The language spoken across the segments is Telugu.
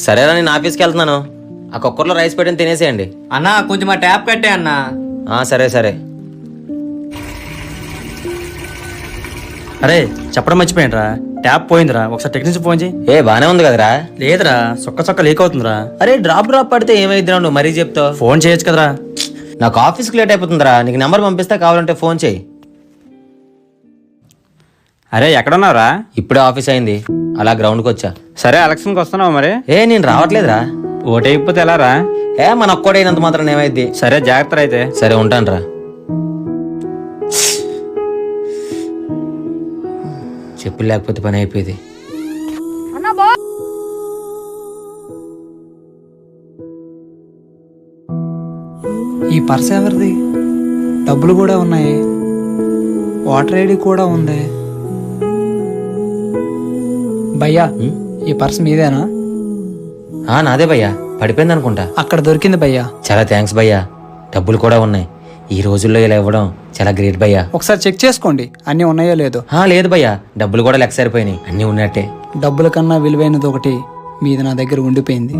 సరేరా, నేను ఆఫీస్కి వెళ్తున్నాను. ఆ కుక్కర్లో రైస్ పెట్టిన తినేసేయండి. అన్నా కొంచెం మా ట్యాప్ కట్టే అన్నా. సరే సరే. అరే చెప్పడం మర్చిపోయినరా, ట్యాప్ పోయిందిరా, ఒకసారి టెక్నీషియన్ ఫోన్ చేయి. బానే ఉంది కదరా? లేదురా, సొక్క లీక్ అవుతుందిరా. అరే డ్రాప్ పడితే ఏమైద్దిరా, నువ్వు మరీ చెప్తావు. ఫోన్ చేయొచ్చు కదరా. నాకు ఆఫీస్కి లేట్ అయిపోతుందిరా. నీకు నెంబర్ పంపిస్తా, కావాలంటే ఫోన్ చేయి. అరే ఎక్కడున్నావురా? ఇప్పుడే ఆఫీస్ అయింది, అలా గ్రౌండ్కి వచ్చా. సరే ఎలక్షన్కి వస్తున్నావు మరి? నేను రావట్లేదురా. ఓటైపోతే ఎలా రా? మన ఒక్కడైనంత మాత్రం ఏమైద్ది. సరే జాగ్రత్త అయితే. సరే ఉంటానురా. చెప్పులు లేకపోతే పని అయిపోయింది. ఈ పర్స్ ఎవరిది? డబ్బులు కూడా ఉన్నాయి, వాటర్ ఐడి కూడా ఉంది. భయ్యా ఈ పర్స్ మీదేనా? నాదే భయ్యా, పడిపోయింది అనుకుంటా. అక్కడ దొరికింది భయ్యా. చాలా థ్యాంక్స్ భయ్యా. డబ్బులు కూడా ఉన్నాయి. ఈ రోజుల్లో ఇలా ఇవ్వడం చాలా గ్రేట్ భయ్యా. ఒకసారి చెక్ చేసుకోండి అన్నీ ఉన్నాయో లేదో. లేదు భయ్యా, డబ్బులు కూడా లెక్క సరిపోయినాయి, అన్నీ ఉన్నట్టే. డబ్బుల కన్నా విలువైనది ఒకటి మీది నా దగ్గర ఉండిపోయింది.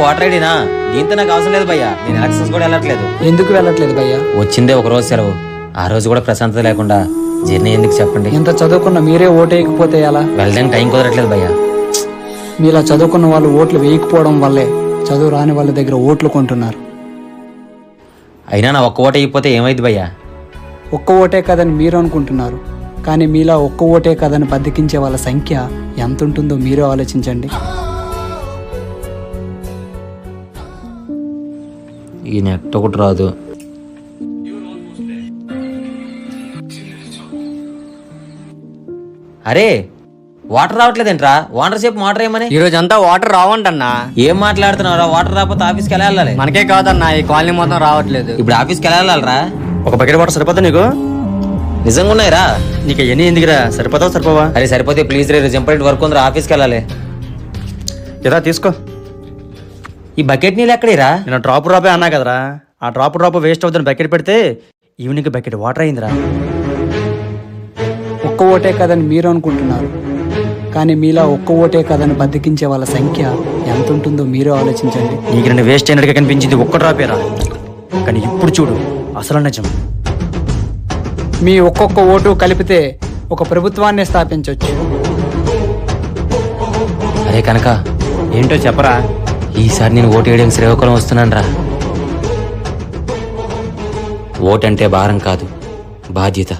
వాటర్ ఐడినా? దీంతో నాకు అవసరం లేదు భయ్యా, నేను ఎలక్షన్స్ కూడా వెళ్ళట్లేదు. ఎందుకు వెళ్ళట్లేదు భయ్యా? వచ్చిందే ఒక రోజు సెలవు, ఆ రోజు కూడా ప్రశాంతత లేకుండా జర్నీ ఎందుకు చెప్పండి. ఇంత చదువుకున్న మీరే ఓటు వేయకపోతే ఎలా? వెళ్ళడానికి టైం కుదరట్లేదు భయ్యా. మీలా చదువుకున్న వాళ్ళు ఓట్లు వేయకపోవడం వల్లే చదువు రాని వాళ్ళ దగ్గర ఓట్లు కొంటున్నారు. అయినా నా ఒక్క ఓటు అయిపోతే ఏమైంది భయ్యా? ఒక్క ఓటే కదని మీరు అనుకుంటున్నారు, కానీ మీలా ఒక్క ఓటే కదని బద్దకించే వాళ్ళ సంఖ్య ఎంత ఉంటుందో మీరే ఆలోచించండి. ఈ నెట్ ఒకటి రాదు. అరే వాటర్ రావట్లేదేంట్రా? వాటర్ సేపు వాటర్ ఏమని? ఈ రోజు అంతా వాటర్ రావంటన్నా. ఏం మాట్లాడుతున్నారా? వాటర్ రాకపోతే ఆఫీస్కి ఎలా వెళ్ళాలి? మనకే కాదన్నా, ఈ కాలనీ మొత్తం రావట్లేదు. ఇప్పుడు ఆఫీస్కి ఎలా వెళ్ళాలరా? ఒక బకెట్ వాటర్ సరిపోతా నీకు? నిజంగా ఉన్నాయిరా? నీకు ఎన్ని ఎందుకురా, సరిపోతావు సరిపోవా? అరే సరిపోతే ప్లీజ్ రే, ఇంపార్టెంట్ వర్క్ ఉందిరా, ఆఫీస్కి వెళ్ళాలి. ఇలా తీసుకో. ఈ బకెట్ నీళ్ళు ఎక్కడేరా? నేను డ్రాప్ అన్నా కదరా, ఆ డ్రాప్ వేస్ట్ అవుతుంది. బకెట్ పెడితే ఈవినింగ్ బకెట్ వాటర్ అయిందిరా. ఒక్క ఓటే కదని మీరు అనుకుంటున్నారు, కానీ మీలా ఒక్క ఓటే కదని బద్దకించే వాళ్ళ సంఖ్య ఎంత ఉంటుందో మీరే ఆలోచించండి. నీకు రెండు వేస్ట్ అయినట్టుగా కనిపించింది ఒక్క డ్రాపేరా, కానీ ఇప్పుడు చూడు అసలు నిజం. మీ ఒక్కొక్క ఓటు కలిపితే ఒక ప్రభుత్వాన్ని స్థాపించవచ్చు. అరే కనుక ఏంటో చెప్పరా? ఈసారి నేను ఓటు వేయడం శ్రీకాకుళం వస్తున్నాను రా. ఓటంటే భారం కాదు, బాధ్యత.